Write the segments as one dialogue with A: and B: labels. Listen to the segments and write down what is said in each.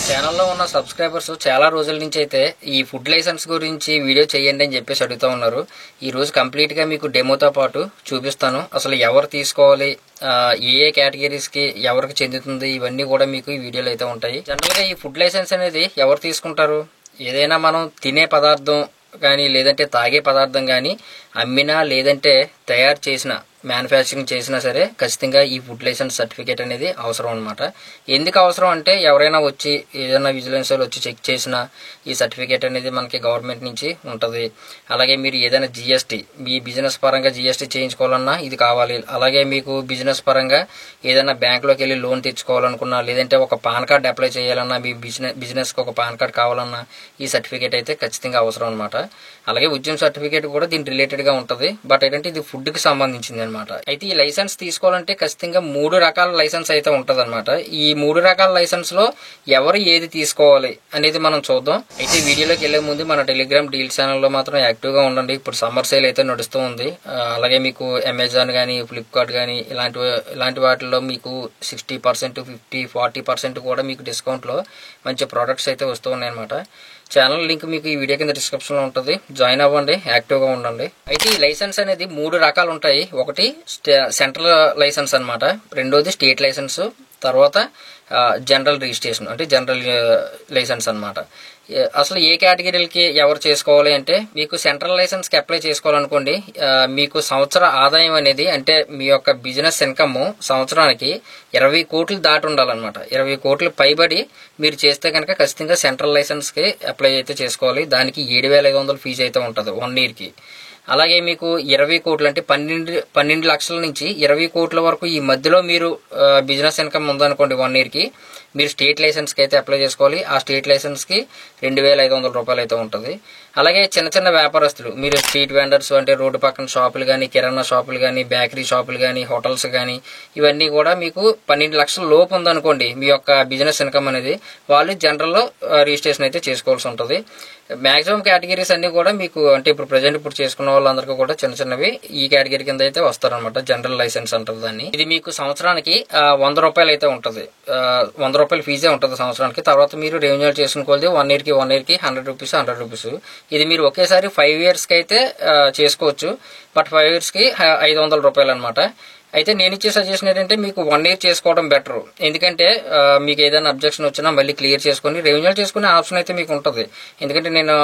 A: ఛానల్లో ఉన్న సబ్స్క్రైబర్స్ చాలా రోజుల నుంచి అయితే ఈ ఫుడ్ లైసెన్స్ గురించి వీడియో చేయండి అని చెప్పేసి అడుగుతూ ఉన్నారు. ఈ రోజు కంప్లీట్గా మీకు డెమోతో పాటు చూపిస్తాను. అసలు ఎవరు తీసుకోవాలి, ఏ కేటగిరీస్కి ఎవరికి చెందుతుంది, ఇవన్నీ కూడా మీకు ఈ వీడియోలో అయితే ఉంటాయి. జనరల్గా ఈ ఫుడ్ లైసెన్స్ అనేది ఎవరు తీసుకుంటారు? ఏదైనా మనం తినే పదార్థం కానీ లేదంటే తాగే పదార్థం కానీ అమ్మినా లేదంటే తయారు చేసిన మ్యానుఫ్యాక్చరింగ్ చేసినా సరే ఖచ్చితంగా ఈ ఫుడ్ లైసెన్స్ సర్టిఫికేట్ అనేది అవసరం అనమాట. ఎందుకు అవసరం అంటే ఎవరైనా వచ్చి ఏదైనా విజిలెన్స్ వాళ్ళు వచ్చి చెక్ చేసినా ఈ సర్టిఫికేట్ అనేది మనకి గవర్నమెంట్ నుంచి ఉంటుంది. అలాగే మీరు ఏదైనా జిఎస్టీ, మీ బిజినెస్ పరంగా జిఎస్టీ చేయించుకోవాలన్నా ఇది కావాలి. అలాగే మీకు బిజినెస్ పరంగా ఏదైనా బ్యాంకులోకి వెళ్ళి లోన్ తెచ్చుకోవాలనుకున్నా లేదంటే ఒక పాన్ కార్డ్ అప్లై చేయాలన్నా, మీ బిజినెస్కి ఒక పాన్ కార్డ్ కావాలన్నా ఈ సర్టిఫికేట్ అయితే ఖచ్చితంగా అవసరం అనమాట. అలాగే ఉద్యమ సర్టిఫికేట్ కూడా దీని రిలేటెడ్ గా ఉంటుంది. బట్ ఏంటంటే ఇది ఫుడ్ కి సంబంధించింది అనమాట. అయితే ఈ లైసెన్స్ తీసుకోవాలంటే ఖచ్చితంగా 3 రకాల లైసెన్స్ అయితే ఉంటది అనమాట. ఈ 3 రకాల లైసెన్స్ లో ఎవరు ఏది తీసుకోవాలి అనేది మనం చూద్దాం. అయితే వీడియోలోకి వెళ్లే ముందు మన టెలిగ్రామ్ డీల్ ఛానల్లో మాత్రం యాక్టివ్ గా ఉండండి. ఇప్పుడు సమ్మర్ సేల్ అయితే నడుస్తూ ఉంది. అలాగే మీకు అమెజాన్ కానీ ఫ్లిప్కార్ట్ కానీ ఇలాంటి వాటిల్లో మీకు 60%, 50%, 40% కూడా మీకు డిస్కౌంట్ లో మంచి ప్రోడక్ట్స్ అయితే వస్తూ ఉన్నాయి అనమాట. ఛానల్ లింక్ మీకు ఈ వీడియో కింద డిస్క్రిప్షన్ లో ఉంటుంది. జాయిన్ అవ్వండి, యాక్టివ్ గా ఉండండి. అయితే ఈ లైసెన్స్ అనేది 3 రకాలు ఉంటాయి. ఒకటి సెంట్రల్ లైసెన్స్ అనమాట, రెండోది స్టేట్ లైసెన్స్, తర్వాత జనరల్ రిజిస్ట్రేషన్ అంటే జనరల్ లైసెన్స్ అనమాట. అసలు ఏ కేటగిరీలకి ఎవరు చేసుకోవాలి అంటే, మీకు సెంట్రల్ లైసెన్స్ కి అప్లై చేసుకోవాలనుకోండి, మీకు సంవత్సర ఆదాయం అనేది అంటే మీ యొక్క బిజినెస్ ఇన్కమ్ సంవత్సరానికి 20 కోట్లు దాటి ఉండాలన్నమాట. 20 కోట్లు పైబడి మీరు చేస్తే కనుక ఖచ్చితంగా సెంట్రల్ లైసెన్స్ కి అప్లై అయితే చేసుకోవాలి. దానికి 7,500 ఫీజు అయితే ఉంటుంది 1 year కి. అలాగే మీకు 20 కోట్లు అంటే 12 లక్షల నుంచి 20 కోట్ల వరకు ఈ మధ్యలో మీరు బిజినెస్ ఇన్కమ్ ఉందనుకోండి 1 year కి, మీరు స్టేట్ లైసెన్స్ కి అయితే అప్లై చేసుకోవాలి. ఆ స్టేట్ లైసెన్స్ కి 2,500 రూపాయలు అయితే ఉంటుంది. అలాగే చిన్న చిన్న వ్యాపారస్తులు, మీరు స్ట్రీట్ వెండర్స్ అంటే రోడ్డు పక్కన షాపులు కానీ, కిరాణా షాపులు కానీ, బేకరీ షాపులు కానీ, హోటల్స్ కానీ, ఇవన్నీ కూడా మీకు 12 లక్షల లోపు ఉందనుకోండి మీ యొక్క బిజినెస్ ఇన్కమ్ అనేది, వాళ్ళు జనరల్లో రిజిస్ట్రేషన్ అయితే చేసుకోవాల్సి ఉంటుంది. మాక్సిమం కేటగిరీస్ అన్ని కూడా మీకు అంటే ఇప్పుడు చేసుకున్న వాళ్ళందరికీ కూడా చిన్న చిన్నవి ఈ కేటగిరీ కింద అయితే వస్తారనమాట. జనరల్ లైసెన్స్ అంటారు దాన్ని. ఇది మీకు సంవత్సరానికి 100 రూపాయలు అయితే ఉంటుంది. 100 రూపాయల ఫీజే ఉంటుంది సంవత్సరానికి. తర్వాత మీరు రెన్యువల్ చేసుకోవాలి 1 year కి 100 రూపీస్. ఇది మీరు ఒకేసారి 5 years కి అయితే చేసుకోవచ్చు. బట్ 5 years కి 500 రూపాయలు అనమాట. అయితే నేను ఇచ్చే సజెషన్ ఏంటంటే మీకు 1 year చేసుకోవడం బెటర్. ఎందుకంటే మీకు ఏదైనా అబ్జెక్షన్ వచ్చినా మళ్ళీ క్లియర్ చేసుకుని రెన్యువల్ చేసుకునే ఆప్షన్ అయితే మీకు ఉంటుంది. ఎందుకంటే నేను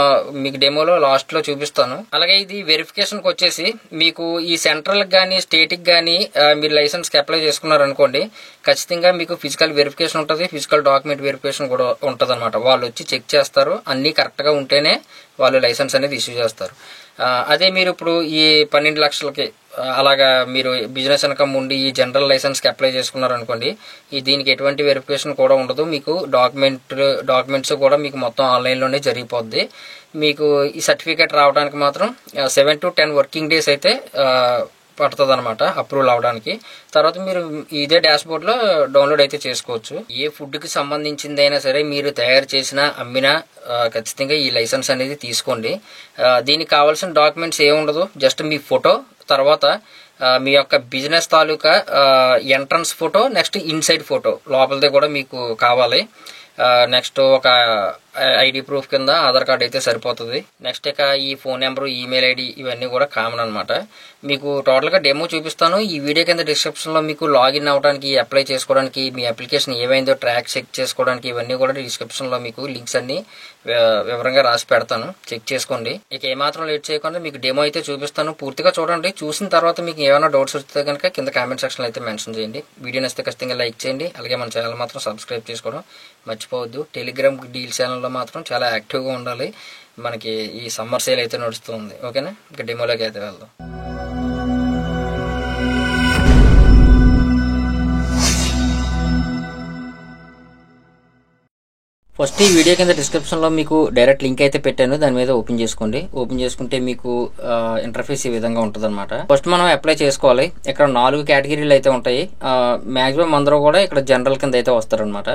A: మీకు డెమోలో లాస్ట్ లో చూపిస్తాను. అలాగే ఇది వెరిఫికేషన్ కి వచ్చేసి మీకు ఈ సెంట్రల్ గానీ స్టేట్ కి గానీ మీరు లైసెన్స్ కి అప్లై చేసుకున్నారు అనుకోండి, ఖచ్చితంగా మీకు ఫిజికల్ వెరిఫికేషన్ ఉంటుంది, ఫిజికల్ డాక్యుమెంట్ వెరిఫికేషన్ కూడా ఉంటుంది అనమాట. వాళ్ళు వచ్చి చెక్ చేస్తారు, అన్ని కరెక్ట్ గా ఉంటేనే వాళ్ళు లైసెన్స్ అనేది ఇష్యూ చేస్తారు. అదే మీరు ఇప్పుడు ఈ 12 లక్షలకి అలాగా మీరు బిజినెస్ ఇన్కమ్ ఉండి ఈ జనరల్ లైసెన్స్ కి అప్లై చేసుకున్నారు అనుకోండి, దీనికి ఎటువంటి వెరిఫికేషన్ కూడా ఉండదు. మీకు డాక్యుమెంట్స్ కూడా మీకు మొత్తం ఆన్లైన్ లోనే జరిగిపోద్ది. మీకు ఈ సర్టిఫికేట్ రావడానికి మాత్రం 7 to 10 వర్కింగ్ డేస్ అయితే పడుతుంది అనమాట అప్రూవల్ అవడానికి. తర్వాత మీరు ఇదే డాష్ బోర్డ్ లో డౌన్లోడ్ అయితే చేసుకోవచ్చు. ఏ ఫుడ్ కి సంబంధించింది అయినా సరే మీరు తయారు చేసినా అమ్మినా ఖచ్చితంగా ఈ లైసెన్స్ అనేది తీసుకోండి. దీనికి కావాల్సిన డాక్యుమెంట్స్ ఏముండదు, జస్ట్ మీ ఫోటో, తర్వాత మీ యొక్క బిజినెస్ తాలూకా entrance photo, next inside photo లోపలిదే కూడా మీకు కావాలి. నెక్స్ట్ ఒక ఐడి ప్రూఫ్ కింద ఆధార్ కార్డ్ అయితే సరిపోతుంది. నెక్స్ట్ ఇక ఈ ఫోన్ నెంబర్, ఈమెయిల్ ఐడి ఇవన్నీ కూడా కామన్ అనమాట. మీకు టోటల్ గా డెమో చూపిస్తాను. ఈ వీడియో కింద డిస్క్రిప్షన్ లో మీకు లాగిన్ అవడానికి, అప్లై చేసుకోవడానికి, మీ అప్లికేషన్ ఏమైందో ట్రాక్ చెక్ చేసుకోవడానికి ఇవన్నీ కూడా డిస్క్రిప్షన్ లో మీకు లింక్స్ అన్ని వివరంగా రాసి పెడతాను, చెక్ చేసుకోండి. ఇక ఏమాత్రం లేట్ చేయకుండా మీకు డెమో అయితే చూపిస్తాను. పూర్తిగా చూడండి. చూసిన తర్వాత మీకు ఏమైనా డౌట్స్ వస్తే కనుక కింద కామెంట్ సెక్షన్ లో అయితే మెన్షన్ చేయండి. వీడియో నచ్చితే ఖచ్చితంగా లైక్ చేయండి. అలాగే మన ఛానల్ మాత్రం సబ్స్క్రైబ్ చేసుకోవడం మర్చిపోవద్దు. టెలిగ్రామ్ డీల్ ఛానల్లో మాత్రం చాలా యాక్టివ్గా ఉండాలి. మనకి ఈ సమ్మర్ సేల్ అయితే నడుస్తుంది. ఓకేనా, ఇంకా డెమోలోకి అయితే వెళ్దాం. ఫస్ట్ ఈ వీడియో కింద డిస్క్రిప్షన్ లో మీకు డైరెక్ట్ లింక్ అయితే పెట్టాను, దాని మీద ఓపెన్ చేసుకోండి. ఓపెన్ చేసుకుంటే మీకు ఇంటర్ఫేస్ ఈ విధంగా ఉంటుంది అనమాట. ఫస్ట్ మనం అప్లై చేసుకోవాలి. ఇక్కడ 4 కేటగిరీలు అయితే ఉంటాయి. మాక్సిమం అందరూ కూడా ఇక్కడ జనరల్ కింద అయితే వస్తారనమాట.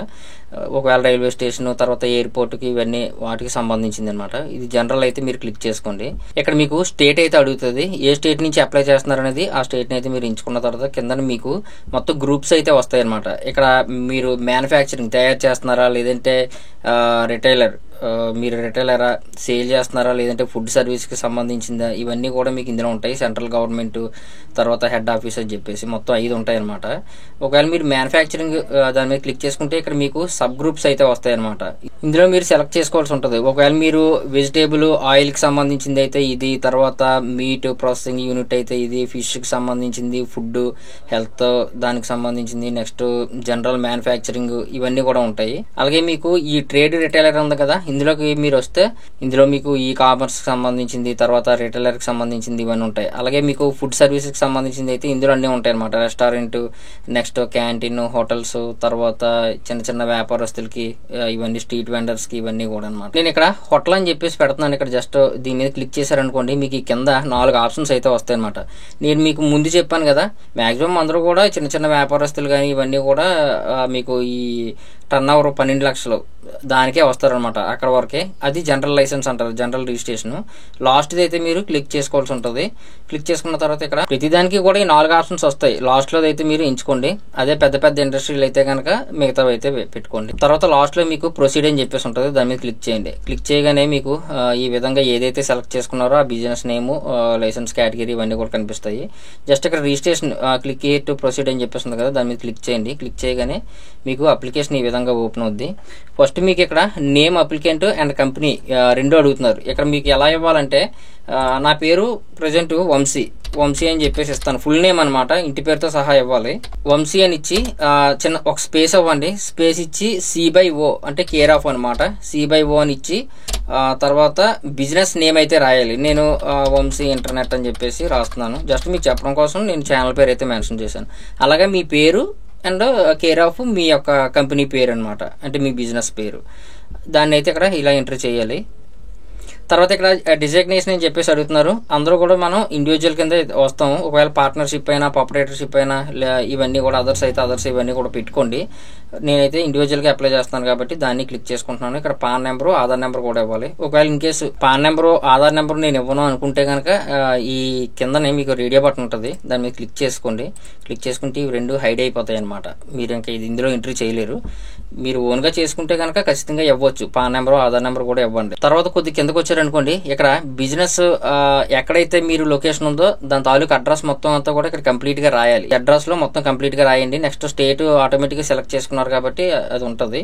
A: ఒకవేళ రైల్వే స్టేషన్, తర్వాత ఎయిర్పోర్ట్ కి ఇవన్నీ వాటికి సంబంధించింది అనమాట. ఇది జనరల్ అయితే మీరు క్లిక్ చేసుకోండి. ఇక్కడ మీకు స్టేట్ అయితే అడుగుతుంది. ఏ స్టేట్ నుంచి అప్లై చేస్తున్నారు అనేది ఆ స్టేట్ అయితే మీరు ఎంచుకున్న తర్వాత కింద మీకు మొత్తం గ్రూప్స్ అయితే వస్తాయి అనమాట. ఇక్కడ మీరు మ్యానుఫ్యాక్చరింగ్ తయారు చేస్తున్నారా, లేదంటే రిటైలర్, మీరు రిటైలరా, సేల్ చేస్తున్నారా, లేదంటే ఫుడ్ సర్వీస్కి సంబంధించిందా, ఇవన్నీ కూడా మీకు ఇందులో ఉంటాయి. సెంట్రల్ గవర్నమెంట్, తర్వాత హెడ్ ఆఫీస్ అని చెప్పేసి మొత్తం 5 ఉంటాయి అనమాట. ఒకవేళ మీరు మ్యానుఫ్యాక్చరింగ్ దాని మీద క్లిక్ చేసుకుంటే ఇక్కడ మీకు సబ్ గ్రూప్స్ అయితే వస్తాయి అనమాట. ఇందులో మీరు సెలెక్ట్ చేసుకోవాల్సి ఉంటుంది. ఒకవేళ మీరు వెజిటేబుల్ ఆయిల్కి సంబంధించింది అయితే ఇది, తర్వాత మీట్ ప్రాసెసింగ్ యూనిట్ అయితే ఇది, ఫిష్కి సంబంధించింది, ఫుడ్ హెల్త్ దానికి సంబంధించింది, నెక్స్ట్ జనరల్ మ్యానుఫ్యాక్చరింగ్, ఇవన్నీ కూడా ఉంటాయి. అలాగే మీకు ఈ ట్రేడ్ రిటైలర్ ఉంది కదా, ఇందులోకి మీరు వస్తే ఇందులో మీకు ఈ కామర్స్ కి సంబంధించింది, తర్వాత రిటైలర్ కి సంబంధించింది ఇవన్నీ ఉంటాయి. అలాగే మీకు ఫుడ్ సర్వీసెస్ కి సంబంధించింది అయితే ఇందులో అన్నీ ఉంటాయి అనమాట. రెస్టారెంట్, నెక్స్ట్ క్యాంటీన్, హోటల్స్, తర్వాత చిన్న చిన్న వ్యాపారస్తులకి, ఇవన్నీ స్ట్రీట్ వెండర్స్ కి, ఇవన్నీ కూడా అనమాట. నేను ఇక్కడ హోటల్ అని చెప్పేసి పెడుతున్నాను. ఇక్కడ జస్ట్ దీని మీద క్లిక్ చేశారనుకోండి, మీకు ఈ కింద 4 ఆప్షన్స్ అయితే వస్తాయి అనమాట. నేను మీకు ముందు చెప్పాను కదా, మాక్సిమం అందరూ కూడా చిన్న చిన్న వ్యాపారస్తులు కానీ ఇవన్నీ కూడా మీకు ఈ టర్న్ ఓవర్ 12 లక్షలు దానికే వస్తారనమాట. అక్కడ వరకే. అది జనరల్ లైసెన్స్ అంటారు, జనరల్ రిజిస్ట్రేషన్. లాస్ట్ది అయితే మీరు క్లిక్ చేసుకోవాల్సి ఉంటుంది. క్లిక్ చేసుకున్న తర్వాత ఇక్కడ ప్రతిదానికి కూడా ఈ 4 ఆప్షన్స్ వస్తాయి. లాస్ట్ లో అయితే మీరు ఎంచుకోండి. అదే పెద్ద పెద్ద ఇండస్ట్రీలు అయితే కనుక మిగతావి అయితే పెట్టుకోండి. తర్వాత లాస్ట్ లో మీకు ప్రొసీడ్ అని చెప్పేసి ఉంటుంది, దాని మీద క్లిక్ చేయండి. క్లిక్ చేయగానే మీకు ఈ విధంగా ఏదైతే సెలెక్ట్ చేసుకున్నారో ఆ బిజినెస్ నేమ్, లైసెన్స్ కేటగిరీ ఇవన్నీ కూడా కనిపిస్తాయి. జస్ట్ ఇక్కడ రిజిస్ట్రేషన్ క్లిక్ టు ప్రొసీడ్ అని చెప్పేసి ఉంది కదా, దాని మీద క్లిక్ చేయండి. క్లిక్ చేయగానే మీకు అప్లికేషన్ ఈ విధంగా ఓపెన్ అవుద్ది. ఫస్ట్ మీకు ఇక్కడ నేమ్ అప్లికెంట్ అండ్ కంపెనీ 2 అడుగుతున్నారు. ఇక్కడ మీకు ఎలా ఇవ్వాలంటే నా పేరు ప్రజెంట్ వంశీ అని చెప్పేసి ఇస్తాను. ఫుల్ నేమ్ అనమాట, ఇంటి పేరుతో సహా ఇవ్వాలి. వంశీ అని ఇచ్చి చిన్న ఒక స్పేస్ ఇవ్వండి. స్పేస్ ఇచ్చి C/O అంటే కేర్ ఆఫ్ అనమాట. C/O అని ఇచ్చి తర్వాత బిజినెస్ నేమ్ అయితే రాయాలి. నేను వంశీ ఇంటర్నెట్ అని చెప్పేసి రాస్తున్నాను. జస్ట్ మీకు చెప్పడం కోసం నేను ఛానల్ పేరు అయితే మెన్షన్ చేశాను. అలాగే మీ పేరు అండ్ కేర్ ఆఫ్ మీ యొక్క కంపెనీ పేరు అనమాట, అంటే మీ బిజినెస్ పేరు. దాన్ని అయితే ఇక్కడ ఇలా ఎంటర్ చేయాలి. తర్వాత ఇక్కడ డిజైగ్నేషన్ అని చెప్పేసి అడుగుతున్నారు. అందరూ కూడా మనం ఇండివిజువల్ కింద వస్తాము. ఒకవేళ పార్ట్నర్షిప్ అయినా, ప్రొపరేటర్షిప్ అయినా, ఇవన్నీ కూడా అదర్స్ అయితే అదర్స్ ఇవన్నీ కూడా పెట్టుకోండి. నేనైతే ఇండివిజువల్ గా అప్లై చేస్తాను కాబట్టి దాన్ని క్లిక్ చేసుకుంటున్నాను. ఇక్కడ పాన్ నెంబరు, ఆధార్ నెంబర్ కూడా ఇవ్వాలి. ఒకవేళ in case pan number, Aadhaar number నేను ఇవ్వను అనుకుంటే కనుక ఈ కిందనే మీకు రేడియో బటన్ ఉంటుంది, దాని మీద క్లిక్ చేసుకోండి. క్లిక్ చేసుకుంటే ఇవి 2 హైడ్ అయిపోతాయి అనమాట. మీరు ఇంకా ఇది ఇందులో ఎంట్రీ చేయలేరు. మీరు ఓన్ గా చేసుకుంటే కనుక ఖచ్చితంగా ఇవ్వచ్చు. పాన్ నెంబరు, ఆధార్ నెంబర్ కూడా ఇవ్వండి. తర్వాత కొద్ది కిందకు వచ్చారనుకోండి, ఇక్కడ బిజినెస్ ఎక్కడైతే మీరు లొకేషన్ ఉందో దాని తాలూకు అడ్రస్ మొత్తం అంతా కూడా ఇక్కడ కంప్లీట్ గా రాయాలి. అడ్రస్ లో మొత్తం కంప్లీట్ గా రాయండి. నెక్స్ట్ స్టేట్ ఆటోమేటిక్ గా సెలెక్ట్ చేసుకున్నారు కాబట్టి అది ఉంటుంది.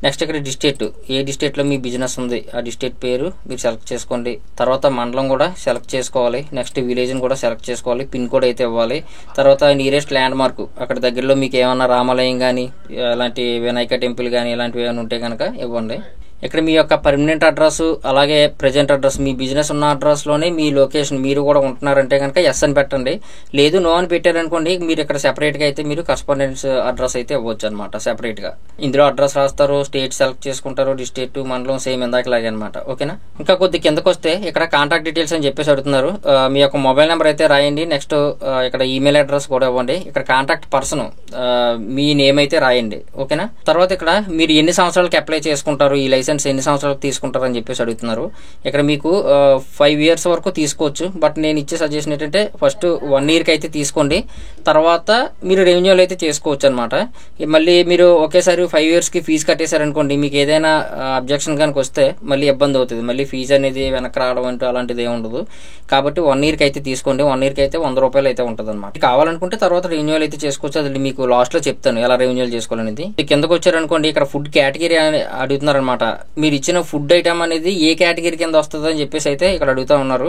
A: నెక్స్ట్ ఇక్కడ డిస్ట్రిక్ట్, ఏ డిస్ట్రిక్ట్ లో మీ బిజినెస్ ఉంది ఆ డిస్ట్రిక్ట్ పేరు మీరు సెలెక్ట్ చేసుకోండి. తర్వాత మండలం కూడా సెలెక్ట్ చేసుకోవాలి. నెక్స్ట్ విలేజ్ ని కూడా సెలెక్ట్ చేసుకోవాలి. పిన్ కోడ్ అయితే ఇవ్వాలి. తర్వాత నియరెస్ట్ ల్యాండ్ మార్క్, అక్కడ దగ్గరలో మీకు ఏమన్నా రామాలయం కానీ, అలాంటి వినాయక టెంపుల్ కానీ ఇలాంటివి ఏమైనా ఉంటే కనుక ఇవ్వండి. ఇక్కడ మీ యొక్క పర్మనెంట్ అడ్రస్, అలాగే ప్రెజెంట్ అడ్రస్, మీ బిజినెస్ ఉన్న అడ్రస్ లోనే మీ లొకేషన్ మీరు కూడా ఉంటున్నారంటే కనుక ఎస్ అని పెట్టండి. లేదు నో అని పెట్టారనుకోండి, మీరు ఇక్కడ సెపరేట్ గా అయితే మీరు కరస్పాండెన్స్ అడ్రస్ అయితే ఇవ్వచ్చు అనమాట. సెపరేట్ గా ఇందులో అడ్రస్ రాస్తారు, స్టేట్ సెలెక్ట్ చేసుకుంటారు, డిస్ట్రిక్ట్, మండలం సేమ్ ఇందాకలాగే అనమాట. ఓకేనా. ఇంకా కొద్ది కిందకు వస్తే ఇక్కడ కాంటాక్ట్ డీటెయిల్స్ అని చెప్పేసి అడుగుతున్నారు. మీ యొక్క మొబైల్ నెంబర్ అయితే రాయండి. నెక్స్ట్ ఇక్కడ ఈమెయిల్ అడ్రస్ కూడా ఇవ్వండి. ఇక్కడ కాంటాక్ట్ పర్సన్ మీ నేమ్ అయితే రాయండి. ఓకేనా. తర్వాత ఇక్కడ మీరు ఎన్ని సంవత్సరాలకి అప్లై చేసుకుంటారు, ఈ లైసెన్స్ ఎన్ని సంవత్సరాలకు తీసుకుంటారని చెప్పేసి అడుగుతున్నారు. ఇక్కడ మీకు 5 years వరకు తీసుకోవచ్చు. బట్ నేను ఇచ్చే సజెషన్ ఏంటంటే ఫస్ట్ 1 year కి అయితే తీసుకోండి. తర్వాత మీరు రెన్యువల్ అయితే చేసుకోవచ్చు అనమాట. మళ్ళీ మీరు ఒకేసారి 5 years కి ఫీజు కట్టేశారనుకోండి, మీకు ఏదైనా అబ్జెక్షన్ కనుక వస్తే మళ్ళీ ఇబ్బంది అవుతుంది. మళ్ళీ ఫీజు అనేది వెనక్కి రావడం అంటూ అలాంటిది ఏమి ఉండదు. కాబట్టి 1 year కి అయితే తీసుకోండి. 1 year కి అయితే 100 రూపాయలు అయితే ఉంటుంది అనమాట. కావాలనుకుంటే తర్వాత రెన్యువల్ అయితే చేసుకోవచ్చు. అది మీకు లాస్ట్ లో చెప్తాను ఎలా రెన్యువల్ చేసుకోవాలనేది. కిందకు వచ్చారనుకోండి, ఇక్కడ ఫుడ్ కేటగిరీ అడుగుతున్నారు అనమాట. మీరు ఇచ్చిన ఫుడ్ ఐటమ్ అనేది ఏ కేటగిరీ కింద వస్తుంది అని చెప్పేసి అయితే ఇక్కడ అడుగుతా ఉన్నారు.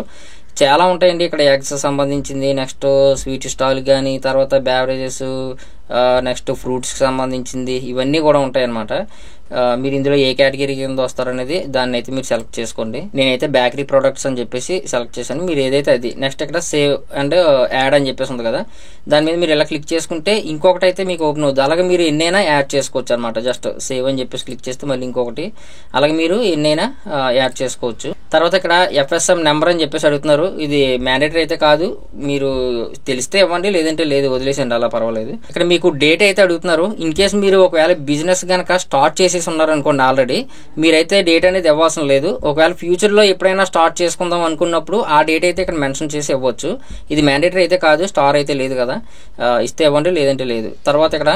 A: చాలా ఉంటాయండి ఇక్కడ. ఎగ్స్ సంబంధించింది, నెక్స్ట్ స్వీట్ స్టాల్ కానీ, తర్వాత బ్యావరేజెస్, నెక్స్ట్ ఫ్రూట్స్కి సంబంధించింది, ఇవన్నీ కూడా ఉంటాయి అనమాట. మీరు ఇందులో ఏ కేటగిరీ కింద వస్తారనేది దాన్ని అయితే మీరు సెలెక్ట్ చేసుకోండి. నేనైతే బేకరీ ప్రొడక్ట్స్ అని చెప్పేసి సెలెక్ట్ చేశాను. మీరు ఏదైతే అది. నెక్స్ట్ ఇక్కడ సేవ్ అండ్ యాడ్ అని చెప్పేసి ఉంది కదా, దాని మీద మీరు ఇలా క్లిక్ చేసుకుంటే ఇంకొకటి అయితే మీకు ఓపెన్ అవుతుంది. అలాగే మీరు ఎన్నైనా యాడ్ చేసుకోవచ్చు అనమాట. జస్ట్ సేవ్ అని చెప్పేసి క్లిక్ చేస్తే మళ్ళీ ఇంకొకటి, అలాగే మీరు ఎన్నైనా యాడ్ చేసుకోవచ్చు. తర్వాత ఇక్కడ FSM నెంబర్ అని చెప్పేసి అడుగుతున్నారు. ఇది మ్యాండేటరీ అయితే కాదు, మీరు తెలిస్తే ఇవ్వండి, లేదంటే లేదు వదిలేసండి, అలా పర్వాలేదు. ఇక్కడ మీకు డేట్ అయితే అడుగుతున్నారు. ఇన్ కేసు మీరు ఒకవేళ బిజినెస్ కనుక స్టార్ట్ చేసేసి చేసి ఉన్నారనుకోండి ఆల్రెడీ, మీరైతే డేట్ అనేది ఇవ్వాల్సిన లేదు. ఒకవేళ ఫ్యూచర్లో ఎప్పుడైనా స్టార్ట్ చేసుకుందాం అనుకున్నప్పుడు ఆ డేట్ అయితే ఇక్కడ మెన్షన్ చేసి ఇవ్వచ్చు. ఇది మ్యాండేటరీ అయితే కాదు, స్టార్ అయితే లేదు కదా, ఇస్తే ఇవ్వండి లేదంటే లేదు. తర్వాత ఇక్కడ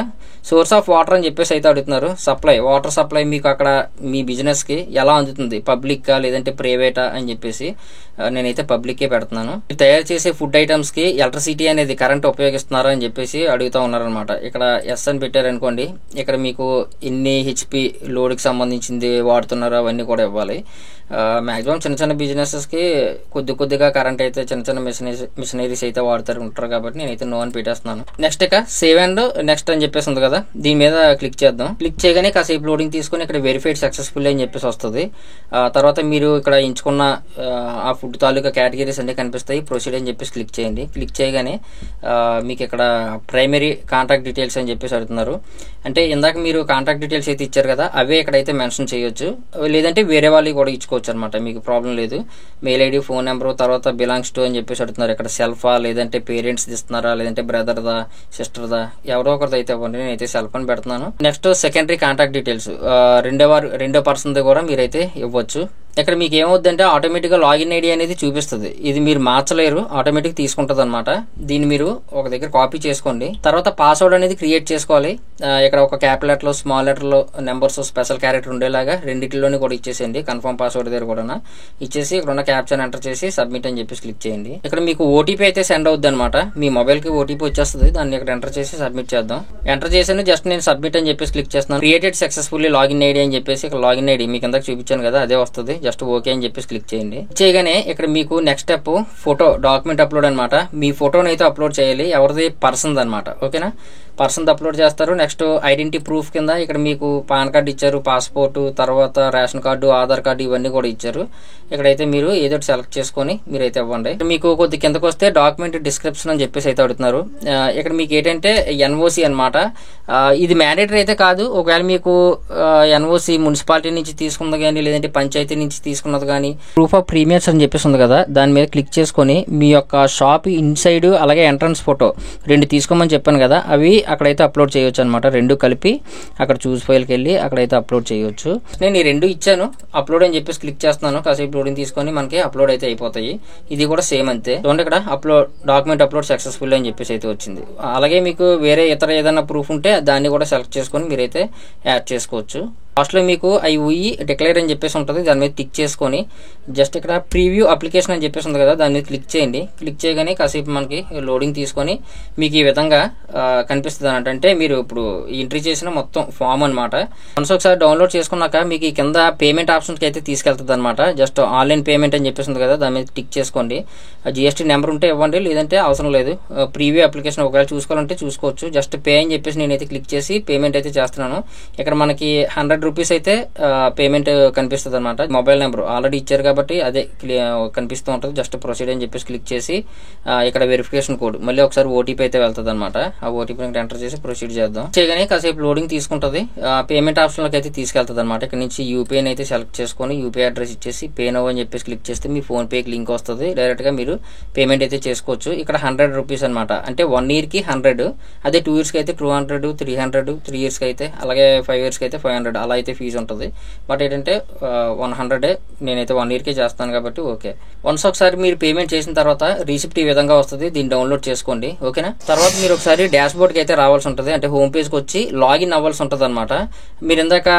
A: సోర్స్ ఆఫ్ వాటర్ అని చెప్పేసి అయితే అడుగుతున్నారు. సప్లై, వాటర్ సప్లై మీకు అక్కడ మీ బిజినెస్కి ఎలా అందుతుంది, పబ్లిక్గా లేదంటే ప్రైవేటా అని చెప్పేసి నేనైతే పబ్లిక్కే పెడుతున్నాను. తయారు చేసే ఫుడ్ ఐటమ్స్కి ఎలక్ట్రిసిటీ అనేది కరెంట్ ఉపయోగిస్తున్నారా అని చెప్పేసి అడుగుతూ ఉన్నారనమాట. ఇక్కడ ఎస్ అని పెట్టారనుకోండి, ఇక్కడ మీకు ఎన్ని హెచ్పి లోడ్కి సంబంధించింది వాడుతున్నారో అవన్నీ కూడా ఇవ్వాలి. మ్యాక్సిమం చిన్న చిన్న బిజినెసెస్కి కొద్దిగా కరెంట్ అయితే చిన్న చిన్న మిషనరీస్ అయితే ఉంటారు కాబట్టి నేనైతే నో అని పెట్టేస్తున్నాను. నెక్స్ట్ ఇక సేవ్ అండ్ నెక్స్ట్ అని చెప్పేసి ఉంది కదా, దీని మీద క్లిక్ చేద్దాం. క్లిక్ చేయగానే కాసేపు లోడింగ్ తీసుకుని ఇక్కడ వెరిఫైడ్ సక్సెస్ఫుల్ అని చెప్పేసి వస్తుంది. తర్వాత మీరు ఇక్కడ ఎంచుకున్న ఆ ఫుడ్ తాలూకా కేటగిరీస్ అన్ని కనిపిస్తాయి. ప్రొసీడ్ అని చెప్పేసి క్లిక్ చేయండి. క్లిక్ చేయగానే మీకు ఇక్కడ ప్రైమరీ కాంటాక్ట్ డీటెయిల్స్ అని చెప్పేసి అడుగుతున్నారు. అంటే ఇందాక మీరు కాంటాక్ట్ డీటెయిల్స్ అయితే ఇచ్చారు కదా, అవే ఇక్కడైతే మెన్షన్ చేయొచ్చు, లేదంటే వేరే వాళ్ళకి కూడా ఇచ్చుకోవచ్చు అనమాట, మీకు ప్రాబ్లం లేదు. మెయిల్ ఐడి, ఫోన్ నెంబర్, తర్వాత బిలాంగ్స్ టు అని చెప్పేసి అడుగుతున్నారు. ఇక్కడ సెల్ఫా లేదంటే పేరెంట్స్ ఇస్తున్నారా లేదంటే బ్రదర్దా సిస్టర్దా ఎవరో ఒకరిది అయితే ఇవ్వండి. నేనైతే సెల్ఫ్ అని పెడుతున్నాను. నెక్స్ట్ సెకండరీ కాంటాక్ట్ డీటెయిల్స్, రెండో పర్సన్ది కూడా మీరైతే ఇవ్వచ్చు. ఇక్కడ మీకు ఏమవుద్దంటే ఆటోమేటిక్గా లాగిన్ ఐడి అనేది చూపిస్తుంది. ఇది మీరు మార్చలేరు, ఆటోమేటిక్ తీసుకుంటుంది అనమాట. దీన్ని మీరు ఒక దగ్గర కాపీ చేసుకోండి. తర్వాత పాస్వర్డ్ అనేది క్రియేట్ చేసుకోవాలి. ఇక్కడ ఒక క్యాపిటల్ లెటర్లో, స్మాల్ లెటర్లో, నెంబర్స్, స్పెషల్ క్యారెక్టర్ ఉండేలాగా రెండింటిలోనే కూడా ఇచ్చేసేయండి. కన్ఫర్మ్ పాస్వర్డ్ దగ్గర కూడా ఇచ్చేసి ఇక్కడ ఉన్న క్యాప్చర్ ఎంటర్ చేసి సబ్మిట్ అని చెప్పేసి క్లిక్ చేయండి. ఇక్కడ మీకు ఓటీపీ అయితే సెండ్ అవుద్ది అనమాట. మీ మొబైల్కి ఓటీపీ వచ్చేస్తుంది, దాన్ని ఇక్కడ ఎంటర్ చేసి సబ్మిట్ చేద్దాం. ఎంటర్ చేసాను, జస్ట్ నేను సబ్మిట్ అని చెప్పేసి క్లిక్ చేస్తున్నాను. క్రియేటెడ్ సక్సెస్ఫుల్లీ లాగిన్ ఐడి అని చెప్పేసి ఇక్కడ లాగిన్ ఐడి మీకు ఇందాక చూపించాను కదా, అదే వస్తుంది. జస్ట్ ఓకే అని చెప్పేసి క్లిక్ చేయండి. చేయగానే ఇక్కడ మీకు next step photo document upload అనమాట. మీ ఫోటోని అయితే అప్లోడ్ చేయాలి, ఎవరిది పర్సన్ అనమాట. ఓకేనా, పర్సన్ అప్లోడ్ చేస్తారు. నెక్స్ట్ ఐడెంటిటీ ప్రూఫ్ కింద ఇక్కడ మీకు పాన్ కార్డు ఇచ్చారు, పాస్పోర్ట్, తర్వాత రేషన్ కార్డు, ఆధార్ కార్డు ఇవన్నీ కూడా ఇచ్చారు. ఇక్కడైతే మీరు ఏదో సెలెక్ట్ చేసుకొని మీరైతే ఇవ్వండి. మీకు కొద్ది కిందకు వస్తే డాక్యుమెంట్ డిస్క్రిప్షన్ అని చెప్పేసి అయితే అడుగుతున్నారు. ఇక్కడ మీకు ఏంటంటే ఎన్ఓసి అనమాట. ఇది మ్యాండేటరీ అయితే కాదు. ఒకవేళ మీకు ఎన్ఓసి మున్సిపాలిటీ నుంచి తీసుకున్నది కానీ లేదంటే పంచాయతీ నుంచి తీసుకున్నది కానీ, ప్రూఫ్ ఆఫ్ ప్రీమియర్స్ అని చెప్పేసి ఉంది కదా, దాని మీద క్లిక్ చేసుకొని మీ యొక్క షాప్ ఇన్సైడ్ అలాగే ఎంట్రన్స్ ఫోటో రెండు తీసుకోమని చెప్పాను కదా, అవి అక్కడైతే అప్లోడ్ చేయొచ్చు అనమాట. రెండు కలిపి అక్కడ చూస్ ఫైల్కి వెళ్ళి అక్కడైతే అప్లోడ్ చేయొచ్చు. నేను ఈ రెండు ఇచ్చాను, అప్లోడ్ అని చెప్పేసి క్లిక్ చేస్తున్నాను. కాసేపు లోడింగ్ తీసుకొని మనకి అప్లోడ్ అయితే అయిపోతాయి. ఇది కూడా సేమ్ అంతే. చూడండి ఇక్కడ డాక్యుమెంట్ అప్లోడ్ సక్సెస్ఫుల్ అని చెప్పేసి అయితే వచ్చింది. అలాగే మీకు వేరే ఇతర ఏదైనా ప్రూఫ్ ఉంటే దాన్ని కూడా సెలెక్ట్ చేసుకొని మీరైతే యాడ్ చేసుకోవచ్చు. లాస్ట్లో మీకు ఐఈ డిక్లేర్ అని చెప్పేసి ఉంటుంది, దాని మీద క్లిక్ చేసుకొని జస్ట్ ఇక్కడ ప్రీవ్యూ అప్లికేషన్ అని చెప్పేసి ఉంది కదా, దాని మీద క్లిక్ చేయండి. క్లిక్ చేయగానే కాసేపు మనకి లోడింగ్ తీసుకొని మీకు ఈ విధంగా కనిపిస్తుంది అన్నట్టు. అంటే మీరు ఇప్పుడు ఎంట్రీ చేసిన మొత్తం ఫామ్ అనమాట. వన్స్ ఒకసారి డౌన్లోడ్ చేసుకున్నాక మీకు ఈ కింద పేమెంట్ ఆప్షన్కి అయితే తీసుకెళ్తుంది అనమాట. జస్ట్ ఆన్లైన్ పేమెంట్ అని చెప్పేసి ఉంది కదా, దాని మీద క్లిక్ చేసుకోండి. జిఎస్టీ నెంబర్ ఉంటే ఇవ్వండి, లేదంటే అవసరం లేదు. ప్రీవ్యూ అప్లికేషన్ ఒకవేళ చూసుకోవాలంటే చూసుకోవచ్చు. జస్ట్ పే అని చెప్పేసి నేనైతే క్లిక్ చేసి పేమెంట్ అయితే చేస్తున్నాను. ఇక్కడ మనకి 100 రూపీస్ అయితే పేమెంట్ కనిపిస్తుంది అనమాట. మొబైల్ నెంబర్ ఆల్రెడీ ఇచ్చారు కాబట్టి అదే కనిపిస్తూ ఉంటుంది. జస్ట్ ప్రొసీడ్ అని చెప్పేసి క్లిక్ చేసి ఇక్కడ వెరిఫికేషన్ కోడ్ మళ్ళీ ఒకసారి ఓటీపీ అయితే వెళ్తుంది అనమాట. ఆ ఓటీపీని ఎంటర్ చేసి ప్రొసీడ్ చేద్దాం. చేయగానే కాసేపు లోడింగ్ తీసుకుంటుంది. పేమెంట్ ఆప్షన్లోకి అయితే తీసుకెళ్తుంది అనమాట. ఇక్కడ నుంచి యూపీఐని అయితే సెలెక్ట్ చేసుకొని యూపీఐ అడ్రస్ ఇచ్చేసి పే నౌ అని చెప్పేసి క్లిక్ చేస్తే మీ ఫోన్ పేకి లింక్ వస్తుంది. డైరెక్ట్ గా మీరు పేమెంట్ అయితే చేసుకోవచ్చు. ఇక్కడ 100 రూపీస్ అనమాట. అంటే 1 year కి 100, అదే 2 years కి అయితే 200, 300, 3 years కి అయితే, అలాగే 5 years కి అయితే 500 అలా అయితే ఫీజు ఉంటుంది. బట్ ఏంటంటే 100 నేనైతే 1 year కే చేస్తాను కాబట్టి ఓకే. వన్స్ ఒకసారి మీరు పేమెంట్ చేసిన తర్వాత రిసిప్ట్ ఈ విధంగా వస్తుంది, దీన్ని డౌన్లోడ్ చేసుకోండి. ఓకేనా, తర్వాత మీరు ఒకసారి డాష్ బోర్డ్కి అయితే రావాల్సి ఉంటుంది. అంటే హోమ్ పేజ్కి వచ్చి లాగిన్ అవ్వాల్సి ఉంటుంది అనమాట. మీరు ఇందాక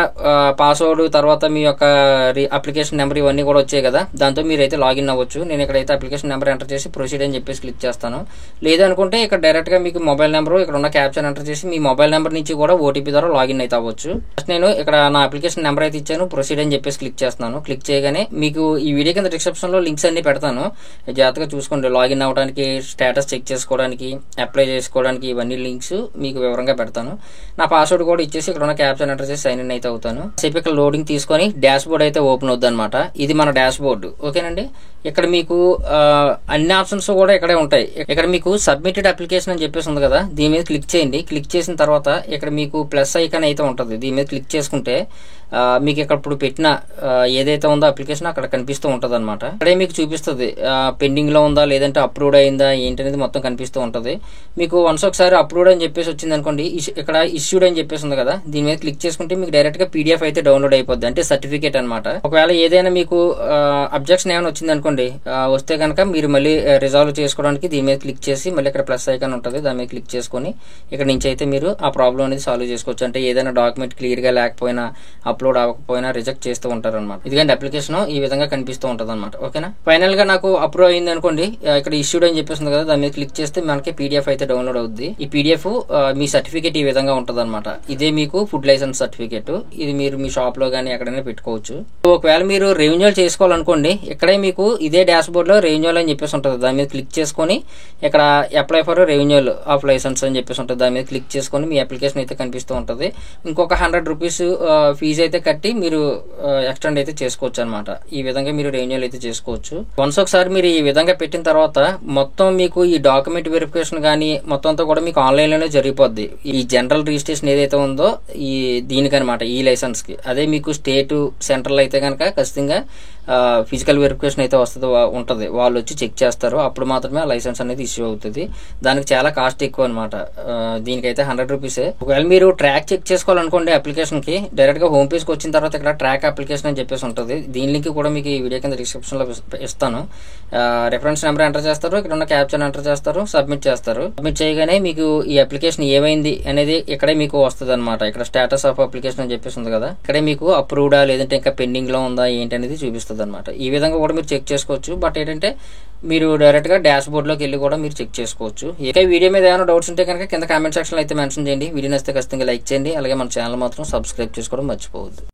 A: పాస్వర్డ్ తర్వాత మీ యొక్క అప్లికేషన్ నెంబర్ ఇవన్నీ కూడా వచ్చాయి కదా, దాంతో మీరైతే లాగిన్ అవ్వచ్చు. నేను ఇక్కడైతే అప్లికేషన్ నెంబర్ ఎంటర్ చేసి ప్రొసీడ్ అని చెప్పేసి క్లిక్ చేస్తాను. లేదనుకుంటే ఇక్కడ డైరెక్ట్ గా మీకు మొబైల్ నెంబర్ ఇక్కడ ఉన్న క్యాప్చర్ ఎంటర్ చేసి మీ మొబైల్ నెంబర్ నుంచి కూడా ఓటీపీ ద్వారా లాగిన్ అయితే అవ్వచ్చు. నేను ఇక్కడ నా అప్లికేషన్ నెంబర్ అయితే ఇచ్చాను, ప్రొసీడ్ అని చెప్పేసి క్లిక్ చేస్తున్నాను. క్లిక్ చేయగానే మీకు ఈ వీడియో కింద డిస్క్రిప్షన్ లో లింక్స్ అన్ని పెడతాను, జాగ్రత్తగా చూసుకోండి. లాగిన్ అవ్వడానికి, స్టేటస్ చెక్ చేసుకోవడానికి, అప్లై చేసుకోవడానికి ఇవన్నీ లింక్స్ మీకు వివరంగా పెడతాను. నా పాస్వర్డ్ కూడా ఇచ్చేసి ఇక్కడ ఉన్న క్యాప్చర్ ఎంటర్ చేసి సైన్ ఇన్ అయితే అవుతాను. సేపు ఇక్కడ లోడింగ్ తీసుకొని డాష్ బోర్డ్ అయితే ఓపెన్ అవుద్ది అనమాట. ఇది మన డాష్ బోర్డు. ఓకేనండి, ఇక్కడ మీకు అన్ని ఆప్షన్స్ కూడా ఇక్కడే ఉంటాయి. ఇక్కడ మీకు సబ్మిటెడ్ అప్లికేషన్ అని చెప్పేసి ఉంది కదా, దీని మీద క్లిక్ చేయండి. క్లిక్ చేసిన తర్వాత ఇక్కడ మీకు ప్లస్ ఐకాన్ అయితే ఉంటుంది, దీని మీద క్లిక్ చేసుకుంటే మీకు ఇక్కడ ఇప్పుడు పెట్టిన ఏదైతే ఉందో అప్లికేషన్ అక్కడ కనిపిస్తూ ఉంటుంది అనమాట. అక్కడే మీకు చూపిస్తుంది పెండింగ్లో ఉందా లేదంటే అప్రూవ్డ్ అయిందా ఏంటనేది మొత్తం కనిపిస్తూ ఉంటుంది. మీకు వన్స్ ఒకసారి అప్రూవ్డ్ అని చెప్పేసి వచ్చింది అనుకోండి, ఇక్కడ ఇష్యూడ్ అని చెప్పేసి ఉంది కదా, దీని మీద క్లిక్ చేసుకుంటే మీకు డైరెక్ట్గా PDF అయితే డౌన్లోడ్ అయిపోద్ది, అంటే సర్టిఫికేట్ అనమాట. ఒకవేళ ఏదైనా మీకు అబ్జెక్షన్ ఏమైనా వచ్చింది అనుకోండి, వస్తే కనుక మీరు మళ్ళీ రిజాల్వ్ చేసుకోవడానికి దీని మీద క్లిక్ చేసి మళ్ళీ ఇక్కడ ప్లస్ ఐకాన్ ఉంటుంది, దాని మీద క్లిక్ చేసుకొని ఇక్కడ నుంచి అయితే మీరు ఆ ప్రాబ్లం అనేది సాల్వ్ చేసుకోవచ్చు. అంటే ఏదైనా డాక్యుమెంట్ క్లియర్గా లేకపోయినా అప్లోడ్ అవ్వకపోయినా రిజెక్ట్ చేస్తూ ఉంటారు అనమాట. ఇదిగండి అప్లికేషన్ ఈ విధంగా కనిపిస్తూ ఉంటుంది అనమాట. ఓకేనా, ఫైనల్ గా నాకు అప్రూవ్ అయింది అనుకోండి, ఇక్కడ ఇష్యూడ్ అని చెప్పేసింది కదా, దాని మీద క్లిక్ చేస్తే మనకి PDF అయితే డౌన్లోడ్ అవుద్ది. ఈ PDF మీ సర్టిఫికేట్ ఈ విధంగా ఉంటుంది అనమాట. ఇదే మీకు ఫుడ్ లైసెన్స్ సర్టిఫికేట్. ఇది మీరు మీ షాప్ లో గానీ ఎక్కడైనా పెట్టుకోవచ్చు. ఒకవేళ మీరు రెవెన్యూ చేసుకోవాలనుకోండి, ఇక్కడే మీకు ఇదే డాష్ బోర్డ్ లో రెవెన్యూ అని చెప్పేసి ఉంటుంది, దాని మీద క్లిక్ చేసుకొని ఇక్కడ apply for revenue of licence అని చెప్పేసి ఉంటుంది, దాని మీద క్లిక్ చేసుకొని మీ అప్లికేషన్ అయితే కనిపిస్తూ ఉంటుంది. ఇంకొక 100 రూపీస్ ఫీజు అయితే కట్టి మీరు ఎక్స్టెండ్ అయితే చేసుకోవచ్చు అనమాట. ఈ విధంగా మీరు రెన్యూల్ అయితే చేసుకోవచ్చు. వన్స్ ఒకసారి మీరు ఈ విధంగా పెట్టిన తర్వాత మొత్తం మీకు ఈ డాక్యుమెంట్ వెరిఫికేషన్ కానీ మొత్తం అంతా కూడా మీకు ఆన్లైన్ లోనే జరిగిపోద్ది. ఈ జనరల్ రిజిస్ట్రేషన్ ఏదైతే ఉందో ఈ దీనికనమాట, ఈ లైసెన్స్ కి. అదే మీకు స్టేట్ సెంట్రల్ అయితే కనుక ఖచ్చితంగా ఫిజికల్ వెరిఫికేషన్ అయితే ఉంటుంది, వాళ్ళు వచ్చి చెక్ చేస్తారు, అప్పుడు మాత్రమే ఆ లైసెన్స్ అనేది ఇష్యూ అవుతుంది. దానికి చాలా కాస్ట్ ఎక్కువ అనమాట. దీనికైతే 100 రూపీసే. ఒకవేళ మీరు ట్రాక్ చెక్ చేసుకోవాలనుకోండి అప్లికేషన్ కి, డైరెక్ట్ గా హోమ్ పేజ్ కి వచ్చిన తర్వాత ఇక్కడ ట్రాక్ అప్లికేషన్ అని చెప్పేసి ఉంటుంది. దీని లింక్ కూడా మీకు ఈ వీడియో కింద డిస్క్రిప్షన్ లో ఇస్తాను. రెఫరెన్స్ నెంబర్ ఎంటర్ చేస్తారు, ఇక్కడ ఉన్న క్యాప్చర్ ఎంటర్ చేస్తారు, సబ్మిట్ చేస్తారు. సబ్మిట్ చేయగానే మీకు ఈ అప్లికేషన్ ఏమైంది అనేది ఇక్కడే మీకు వస్తుంది అనమాట. ఇక్కడ స్టేటస్ ఆఫ్ అప్లికేషన్ అని చెప్పేసి ఉంది కదా, ఇక్కడే మీకు అప్రూవ్డా లేదంటే ఇంకా పెండింగ్ లో ఉందా ఏంటి అనేది చూపిస్తుంది అనమాట. ఈ విధంగా కూడా మీరు చెక్ చేసుకోవచ్చు. బట్ ఏంటంటే మీరు డైరెక్ట్ గా డాష్ బోర్డ్ లోకి వెళ్ళి కూడా మీరు చెక్ చేసుకోవచ్చు. ఇక వీడియో మీద ఏమైనా డౌట్స్ ఉంటే కనుక కింద కామెంట్ సెక్షన్ లో అయితే మెన్షన్ చేయండి. వీడియో నచ్చితే ఖచ్చితంగా లైక్ చేయండి. అలాగే మన ఛానల్ మాత్రం సబ్స్క్రైబ్ చేసుకోవడం మర్చిపోవద్దు.